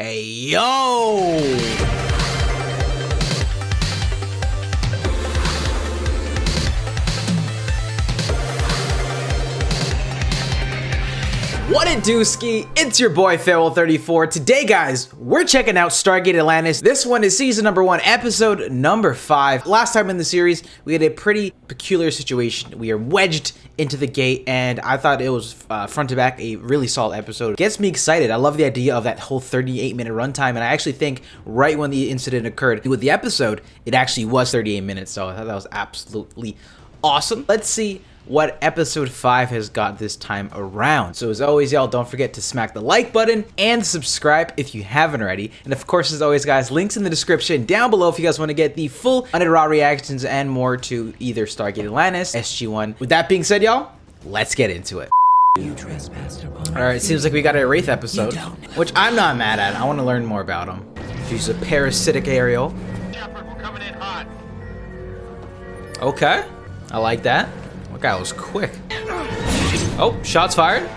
Hey, yo! What it do, Ski? It's your boy Farewell34. Today, guys, we're checking out Stargate Atlantis. This one is season number 1, episode number 5. Last time in the series, we had a pretty peculiar situation. We are wedged into the gate, and I thought it was front to back a really solid episode. Gets me excited. I love the idea of that whole 38-minute runtime, and I actually think right when the incident occurred with the episode, it actually was 38 minutes, so I thought that was absolutely awesome. Let's see what episode 5 has got this time around. So as always, y'all, don't forget to smack the like button and subscribe if you haven't already. And of course, as always, guys, links in the description down below if you guys want to get the full unedited raw reactions and more to either Stargate Atlantis SG1. With that being said, y'all, let's get into it. Alright, seems like we got a Wraith episode, which I'm not mad at. I want to learn more about him. She's a parasitic Ariel. Okay, I like that. That guy was quick. Oh, shots fired.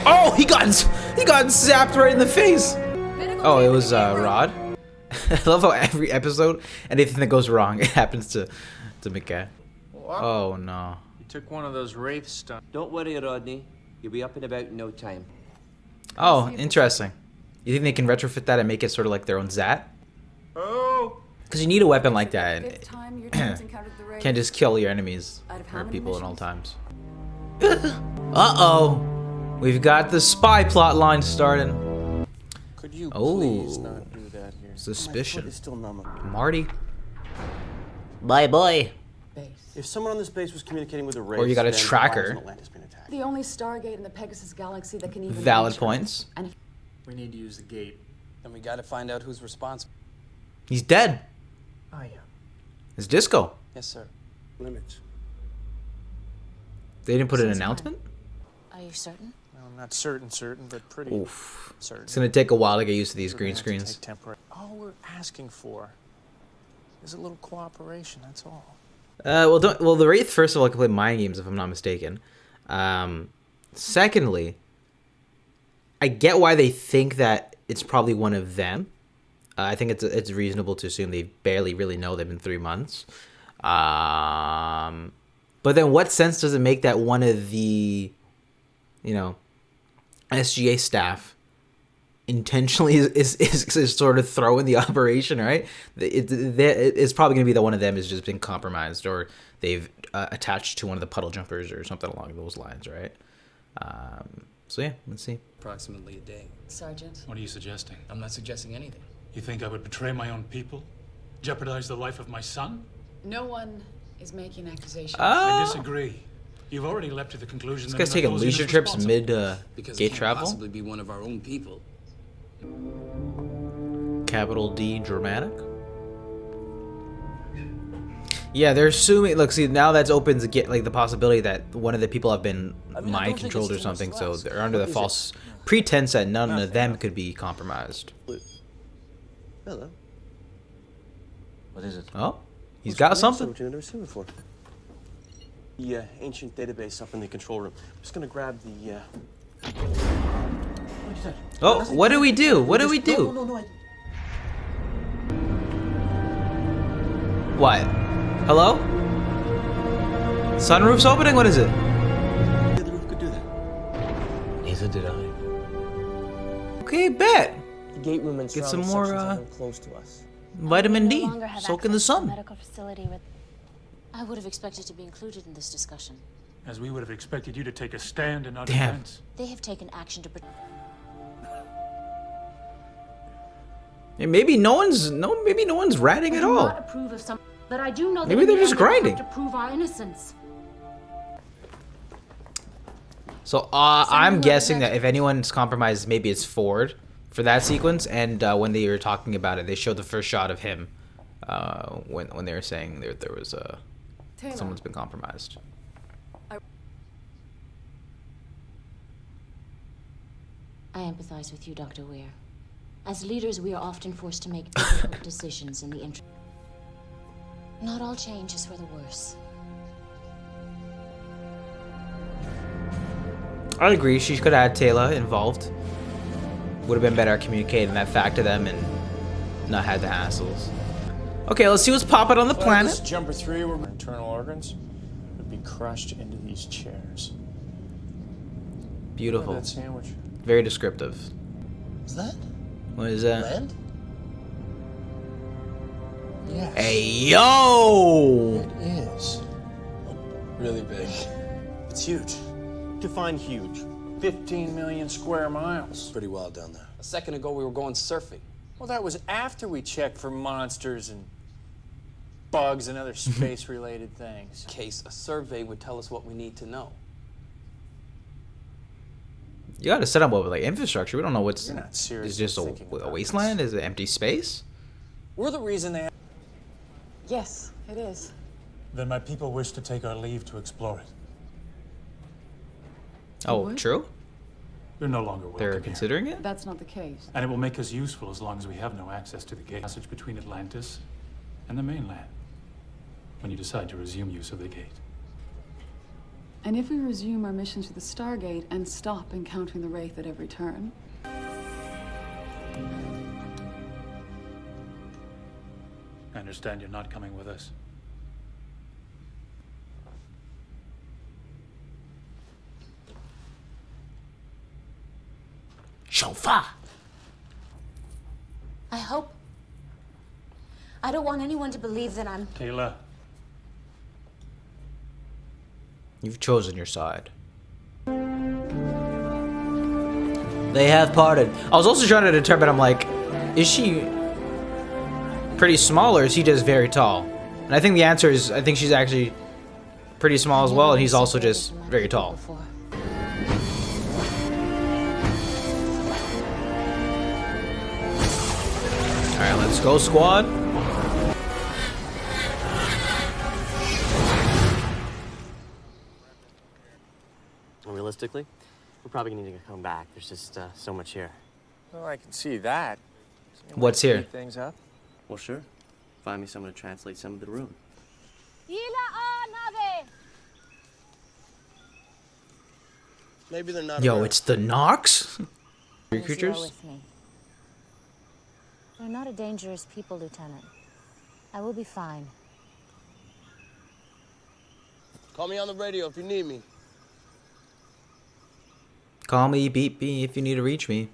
Oh, he got zapped right in the face. Oh, it was Rod. I love how every episode, anything that goes wrong, it happens to McKay. Oh no. You took one of those Wraith stunts. Don't worry, Rodney. You'll be up and about in no time. Oh, interesting. You think they can retrofit that and make it sort of like their own Zat? Oh. Because you need a weapon like that. Can't just kill your enemies or people at all times. Uh-oh. We've got the spy plot line starting. Could you please not do that here? Suspicion. Still numb. Marty. Bye boy. If someone on this base was communicating with a Wraith, Or you got a tracker. The only Stargate in the Pegasus galaxy that can even Valid points. And We need to use the gate. Then we got to find out who's responsible. He's dead. Oh yeah. It's Disco. Yes, sir. Limits. They didn't put an announcement? are you certain? Well, not certain, but pretty certain. It's gonna take a while to get used to these green screens. All we're asking for is a little cooperation. That's all. Well, the Wraith first of all can play mind games if I'm not mistaken. Secondly, I get why they think that it's probably one of them. I think it's reasonable to assume they barely really know them in 3 months. But then what sense does it make that one of the, SGA staff intentionally is sort of throwing the operation, right? It's probably going to be that one of them has just been compromised or they've attached to one of the puddle jumpers or something along those lines, right? So yeah, let's see. Approximately a day. Sergeant? What are you suggesting? I'm not suggesting anything. You think I would betray my own people? Jeopardize the life of my son? No one is making accusations. I disagree. You've already leapt to the conclusion that This guy's taking Napoleon leisure is trips mid because gate it can't travel. possibly be one of our own people. Capital D dramatic. Yeah, they're assuming. Look, see, now that's open to get like the possibility that one of the people have been mind controlled or something. So they're under the false pretense that none of them could be compromised. Hello. What is it? Oh, he's got something. What you never seen before? The ancient database up in the control room. I'm just gonna grab the. Oh, what do we do? What do we do? No. What? Hello? Sunroof's opening? What is it? The roof could do that. Neither did I. Okay, bet. The gate room and Get some surrounding more, sections have been close to us. Vitamin D. No longer have Soak in the access to sun. medical facility with... I would have expected to be included in this discussion. As we would have expected you to take a stand in our Damn. defense. They have taken action to... Yeah, maybe no one's ratting at all. Not approve of some, but I do know that Maybe in the they're just end we have grinding. to prove our innocence. So I'm guessing that if anyone's compromised, maybe it's Ford for that sequence. And when they were talking about it, they showed the first shot of him when they were saying there was someone's been compromised. I empathize with you, Dr. Weir. As leaders, we are often forced to make difficult decisions in the interest. Not all change is for the worse. I agree. She could have had Taylor involved. Would have been better communicating that fact to them and not had the hassles. Okay, let's see what's popping on the This planet. jumper 3, where my internal organs would be crushed into these chairs. Beautiful. That sandwich. Very descriptive. Is that What is that? land? Yes. Hey, yo! It is. Really big. It's huge. Define huge. 15 million square miles. Pretty wild down there. A second ago, we were going surfing. Well, that was after we checked for monsters and bugs and other space-related things. In case a survey would tell us what we need to know. You gotta set up what with like infrastructure. We don't know what's. You're not seriously Is just thinking a about wasteland? Is it empty space? We're the reason they... Yes, it is. Then my people wish to take our leave to explore it. Oh, What? true. We're no longer welcome They're here. considering it. That's not the case. And it will make us useful as long as we have no access to the gate passage between Atlantis and the mainland. When you decide to resume use of the gate. And if we resume our mission to the Stargate and stop encountering the Wraith at every turn, I understand you're not coming with us. Chauffeur. I hope. I don't want anyone to believe that I'm. Taylor, You've chosen your side. They have parted. I was also trying to determine, I'm like, is she pretty small or is he just very tall? And I think the answer is, I think she's actually pretty small as well, and he's also just very tall. Before. Alright, let's go, squad. Realistically, we're probably gonna need to come back. There's just so much here. Well, I can see that. What's here? Speed things up. Well, sure. Find me someone to translate some of the room. Maybe they're not. Yo, aware. it's the Nox? Three You're creatures? with me. They're not a dangerous people, Lieutenant. I will be fine. Call me on the radio if you need me. Call me, beep me if you need to reach me.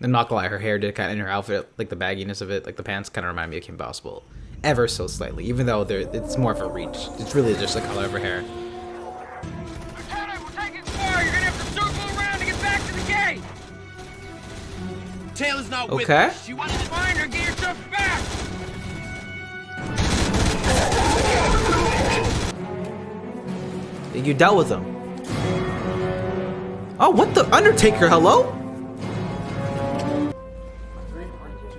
I'm not gonna lie, her hair did kind of, in her outfit, like the bagginess of it, like the pants kind of remind me of Kim Possible. Ever so slightly, even though it's more of a reach. It's really just the color of her hair. Lieutenant, we're taking fire. You're gonna have to circle around to get back to the gate. Taylor's not with Okay. us. You want to find her, get yourself back. You dealt with them. Oh, what the? Undertaker, hello?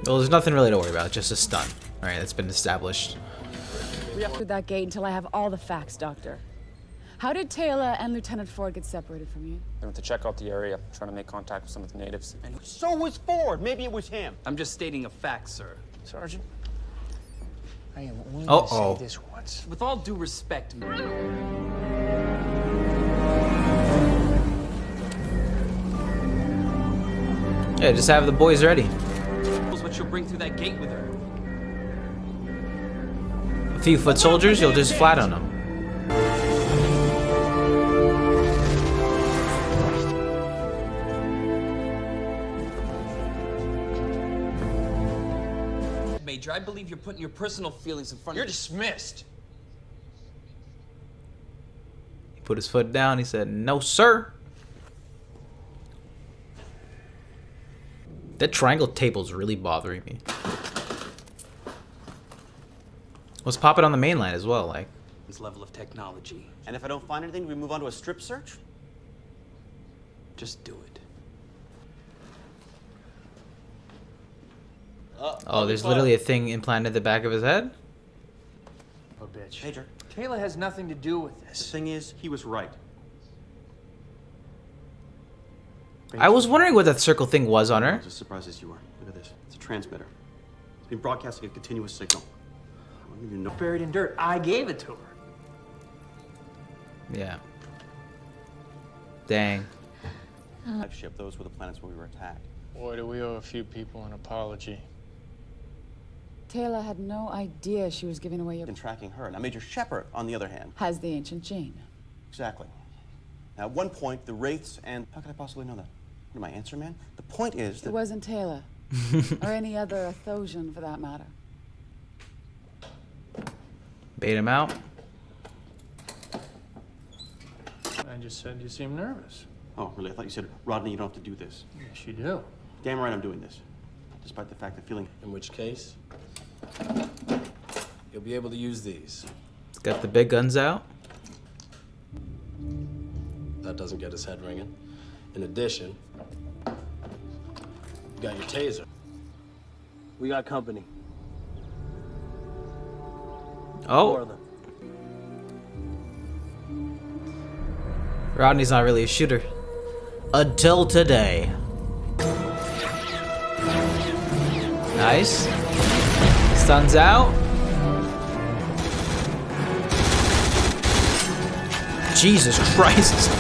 Well, there's nothing really to worry about, just a stun. Alright, that's been established. through that gate until I have all the facts, Doctor. How did Taylor and Lieutenant Ford get separated from you? They went to check out the area, trying to make contact with some of the natives. And So was Ford. Maybe it was him. I'm just stating a fact, sir. Sergeant, I am willing Uh-oh. to say this once. With all due respect, Yeah, just have the boys ready. knows what she'll bring through that gate with her. A few foot soldiers, you'll just flat on them. Major, I believe you're putting your personal feelings in front You're of dismissed. He put his foot down, he said, "No, sir." That triangle table's really bothering me. Let's pop it on the mainland as well, like. this level of technology. And if I don't find anything, we move on to a strip search? Just do it. Oh, there's literally a thing implanted in the back of his head? Oh, bitch. Major, Taylor has nothing to do with the this. thing is, he was right. I was wondering what that circle thing was on her. As surprised as you were. Look at this. It's a transmitter. It's been broadcasting a continuous signal. I don't even know. Buried in dirt. I gave it to her. Yeah. Dang. Live ship. Those were the planets where we were attacked. Boy, do we owe a few people an apology. Taylor had no idea she was giving away your... In tracking her. Now, Major Shepard, on the other hand. Has the ancient gene. Exactly. Now, at one point, the Wraiths and... How could I possibly know that? What am I, answer man? The point is that... It wasn't Taylor. Or any other Athosian, for that matter. Bait him out. I just said you seem nervous. Oh, really? I thought you said, Rodney, you don't have to do this. Yes, you do. Damn right I'm doing this. Despite the fact that feeling... In which case, you'll be able to use these. He's got the big guns out. That doesn't get his head ringing. In addition, you got your taser. We got company. Oh. 4 of them. Rodney's not really a shooter. Until today. Nice. Sun's out. Jesus Christ.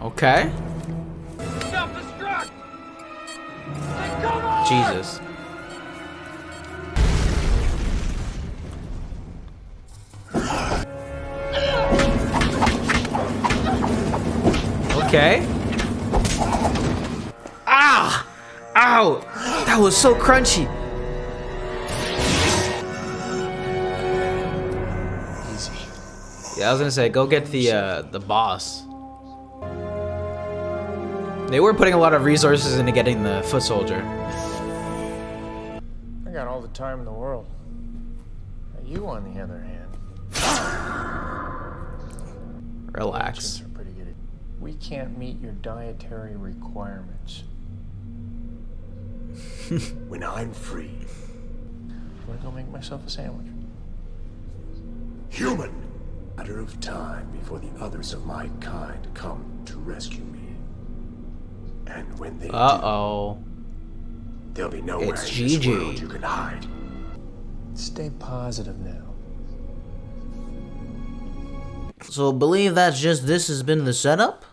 Okay. Self-destruct! Hey, come on! Jesus. Okay. Ah! Ow! That was so crunchy. Easy. Yeah, I was gonna say, go get the boss. They were putting a lot of resources into getting the foot soldier. I got all the time in the world. Now, you, on the other hand, Relax. ancients are pretty good at... We can't meet your dietary requirements. When I'm free, I'm gonna go make myself a sandwich. human, matter of time before the others of my kind come to rescue me. And when they Uh-oh. do, there'll be nowhere It's in this GG. world you can hide. Stay positive now. So believe that's just this has been the setup?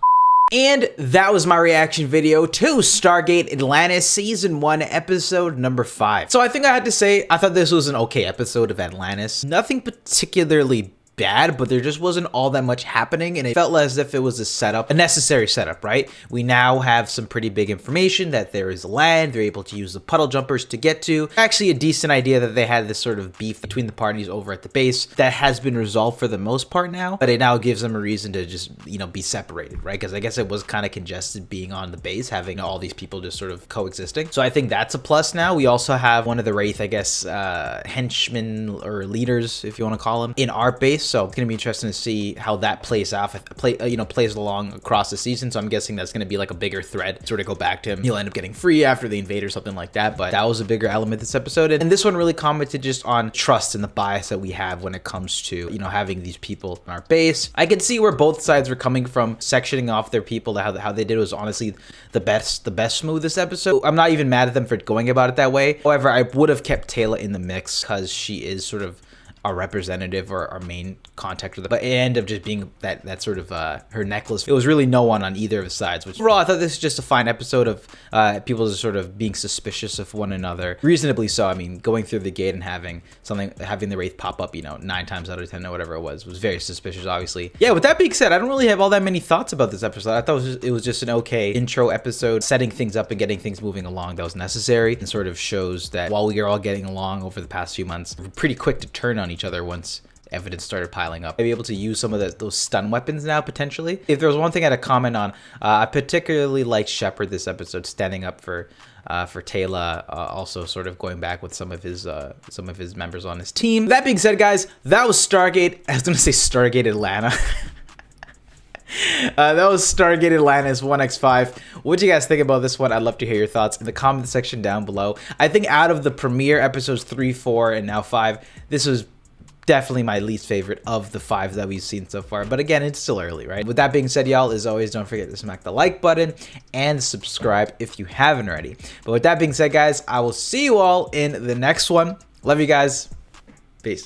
And that was my reaction video to Stargate Atlantis Season 1, Episode number 5. So I think I had to say, I thought this was an okay episode of Atlantis. Nothing particularly bad, but there just wasn't all that much happening, and it felt as if it was a setup, a necessary setup, right? We now have some pretty big information that there is land, they're able to use the puddle jumpers to get to. Actually a decent idea that they had this sort of beef between the parties over at the base that has been resolved for the most part now, but it now gives them a reason to just, you know, be separated, right? Because I guess it was kind of congested being on the base, having all these people just sort of coexisting. So I think that's a plus now. We also have one of the Wraith, I guess, henchmen or leaders, if you want to call them, in our base. So it's gonna be interesting to see how that plays off, plays along across the season. So I'm guessing that's gonna be like a bigger thread, sort of go back to him. He'll end up getting free after they invade or something like that. But that was a bigger element this episode, and this one really commented just on trust and the bias that we have when it comes to, you know, having these people in our base. I could see where both sides were coming from, sectioning off their people. How they did was honestly the best smoothest episode. I'm not even mad at them for going about it that way. However, I would have kept Taylor in the mix because she is sort of our representative or our main contact with it, but it ended up just being that sort of her necklace. It was really no one on either of the sides, which overall I thought this was just a fine episode of people just sort of being suspicious of one another, reasonably so. I mean, going through the gate and having the Wraith pop up, you know, 9 times out of 10 or whatever it was very suspicious, obviously. Yeah, with that being said, I don't really have all that many thoughts about this episode. I thought it was just an okay intro episode, setting things up and getting things moving along that was necessary, and sort of shows that while we are all getting along over the past few months, we're pretty quick to turn on each other once evidence started piling up. I'd be able to use some of those stun weapons now, potentially. If there was one thing I had to comment on, I particularly liked Shepard this episode, standing up for Taylor, also sort of going back with some of his members on his team. That being said, guys, that was Stargate. I was gonna say Stargate Atlanta. That was Stargate Atlantis 1x5. What do you guys think about this one? I'd love to hear your thoughts in the comment section down below. I think out of the premiere episodes 3, 4, and now 5, this was definitely my least favorite of the 5 that we've seen so far. But again, it's still early, right? With that being said, y'all, as always, don't forget to smack the like button and subscribe if you haven't already. But with that being said, guys, I will see you all in the next one. Love you guys.